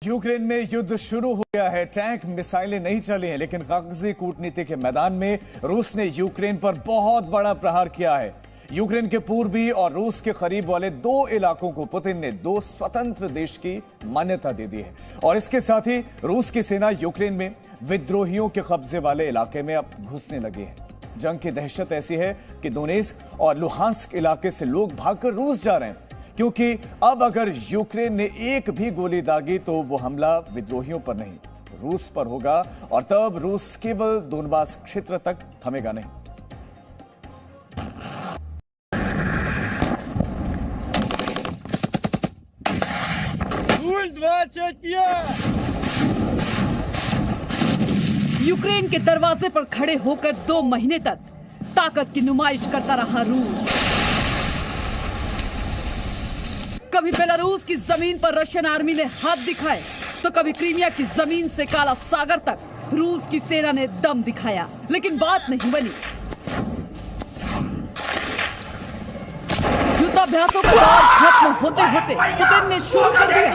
Ukraine में युद्ध शुरू हो गया है। टैंक मिसाइलें नहीं चली हैं, लेकिन कागजी कूटनीति के मैदान में रूस ने यूक्रेन पर बहुत बड़ा प्रहार किया है। यूक्रेन के पूर्वी और रूस के करीब वाले दो इलाकों को पुतिन ने दो स्वतंत्र देश की मान्यता दे दी है। और इसके साथ ही रूस की सेना यूक्रेन में विद्रोहियों के कब्जे वाले इलाके में अब घुसने लगी है। जंग की दहशत ऐसी है कि दोनेत्स्क और लुहांस्क इलाके से लोग भागकर रूस जा रहे हैं, क्योंकि अब अगर यूक्रेन ने एक भी गोली दागी तो वो हमला विद्रोहियों पर नहीं, रूस पर होगा। और तब रूस केवल दोनबास क्षेत्र तक थमेगा नहीं। यूक्रेन के दरवाजे पर खड़े होकर 2 महीने तक ताकत की नुमाइश करता रहा रूस। कभी बेलारूस की जमीन पर रशियन आर्मी ने हाथ दिखाए, तो कभी क्रीमिया की जमीन से काला सागर तक रूस की सेना ने दम दिखाया, लेकिन बात नहीं बनी। युद्धाभ्यासों का दौर खत्म होते होते पुतिन ने शुरू कर दिया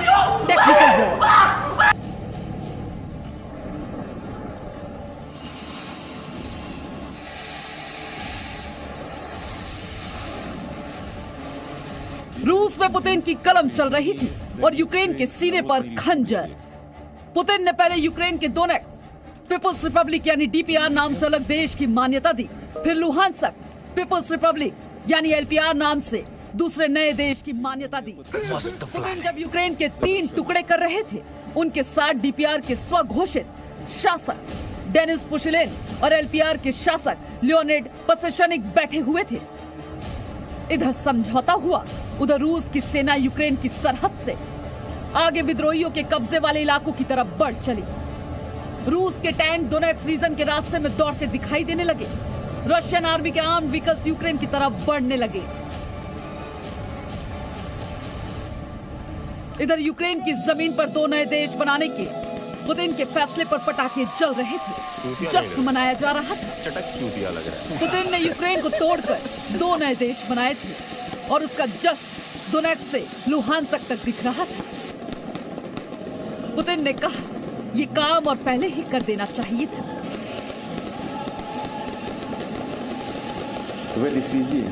टेक्निकल वॉर। रूस में पुतिन की कलम चल रही थी और यूक्रेन के सीने पर खंजर। पुतिन ने पहले यूक्रेन के दोनेत्स्क पीपुल्स रिपब्लिक यानी डीपीआर नाम से अलग देश की मान्यता दी, फिर लुहांस्क पीपुल्स रिपब्लिक यानी एलपीआर नाम से दूसरे नए देश की मान्यता दी। पुतिन जब यूक्रेन के 3 टुकड़े कर रहे थे, उनके साथ डीपीआर के स्वघोषित शासक डेनिस पुशिलिन और एलपीआर के शासक लियोनिड पसेशनिक बैठे हुए थे। इधर समझौता हुआ, उधर रूस की सेना यूक्रेन की सरहद से आगे विद्रोहियों के कब्जे वाले इलाकों की तरफ बढ़ चली। रूस के टैंक दोनेत्स्क रीजन के रास्ते में दौड़ते दिखाई देने लगे। रशियन आर्मी के आर्म्ड व्हीकल्स यूक्रेन की तरफ बढ़ने लगे। इधर यूक्रेन की जमीन पर 2 नए देश बनाने के पुतिन के फैसले पर पटाखे चल रहे थे, जश्न मनाया जा रहा था। चटक चूतिया लग रहा है। पुतिन ने यूक्रेन को तोड़कर 2 नए देश बनाए थे और उसका जश्न दोनेत्स्क से लुहांस्क तक दिख रहा था। पुतिन ने कहा, ये काम और पहले ही कर देना चाहिए था। В этой связи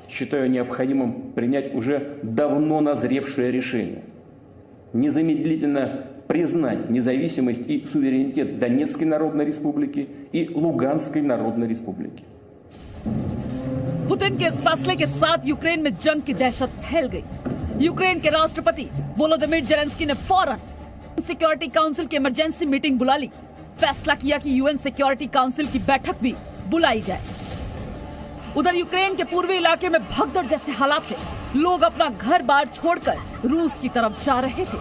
считаю необходимым принять уже давно назревшее решение незамедлительно признать независимость и суверенитет Донецкой Народной Республики и Луганской Народной Республики. पुतिन के इस फैसले के साथ यूक्रेन में जंग की दहशत फैल गई। यूक्रेन के राष्ट्रपति वोलोदिमीर जेलेंस्की ने फौरन सिक्योरिटी काउंसिल की इमरजेंसी मीटिंग बुला ली। फैसला किया कि यूएन सिक्योरिटी काउंसिल की बैठक भी बुलाई जाए। उधर यूक्रेन के पूर्वी इलाके में भगदड़ जैसे हालात थे। लोग अपना घर बार छोड़कर रूस की तरफ जा रहे थे।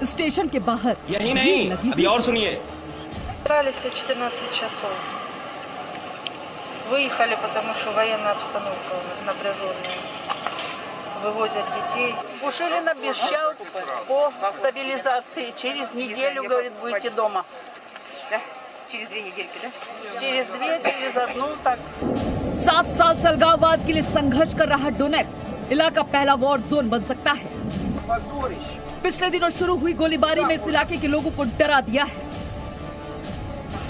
स्टेशन के बाहर यही नहीं, अभी और सुनिए। 14 часов. Выехали, потому что военная обстановка у нас напряженная. Вывозят детей. Пушилин обещал по стабилизации. Через неделю, говорит, будете дома. Да? Через 2 недельки, да? Через 2, через 1, так. 7 साल से अलगाववाद के लिए संघर्ष कर रहा दोनेत्स्क इलाका पहला वॉर जोन बन सकता है। पिछले दिनों शुरू हुई गोलीबारी में इस इलाके के लोगों को डरा दिया है।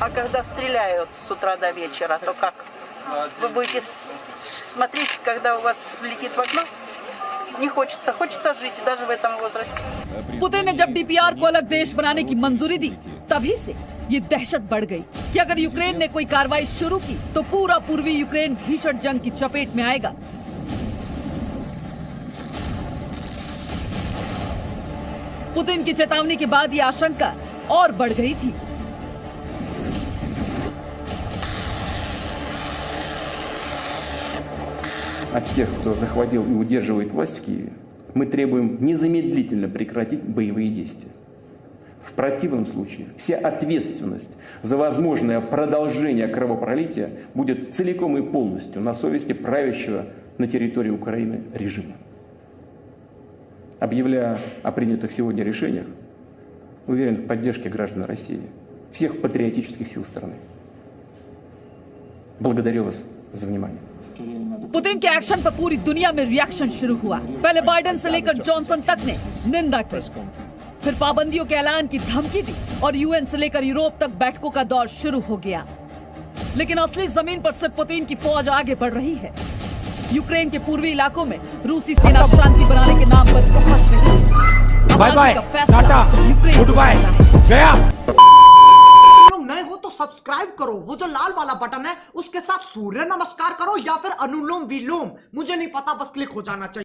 А когда стреляют с утра до вечера, то как? Вы будете смотреть, когда у вас летит в окно? Не хочется, хочется жить даже в этом возрасте. पुतिन ने जब डीपीआर को अलग देश बनाने की मंजूरी दी, तभी से ये दहशत बढ़ गई कि अगर यूक्रेन ने कोई कार्रवाई शुरू की तो पूरा पूर्वी यूक्रेन भीषण जंग की चपेट में आएगा। पुतिन की चेतावनी के बाद ये आशंका और बढ़ गई थी। От тех, кто захватил и удерживает власть в Киеве, мы требуем незамедлительно прекратить боевые действия. В противном случае вся ответственность за возможное продолжение кровопролития будет целиком и полностью на совести правящего на территории Украины режима. Объявляя о принятых сегодня решениях, уверен в поддержке गраждан России, всех патриотических сил страны. Благодарю вас за внимание. पुतिन के एक्शन पर पूरी दुनिया में रिएक्शन शुरू हुआ। पहले बाइडेन से लेकर जॉनसन तक ने निंदा की। फिर पाबंदियों के ऐलान की धमकी दी और यूएन से लेकर यूरोप तक बैठकों का दौर शुरू हो गया। लेकिन असली जमीन पर सिर्फ पुतिन की फौज आगे बढ़ रही है। यूक्रेन के पूर्वी इलाकों में रूसी सेना शांति बनाने के नाम पर पहुंच रही है। अब आगे का फैसला यूक्रेन को करना है। गया। नए हो तो सब्सक्राइब करो, वो जो लाल वाला बटन है उसके साथ सूर्य नमस्कार करो या फिर अनुलोम विलोम, मुझे नहीं पता, बस क्लिक हो जाना चाहिए।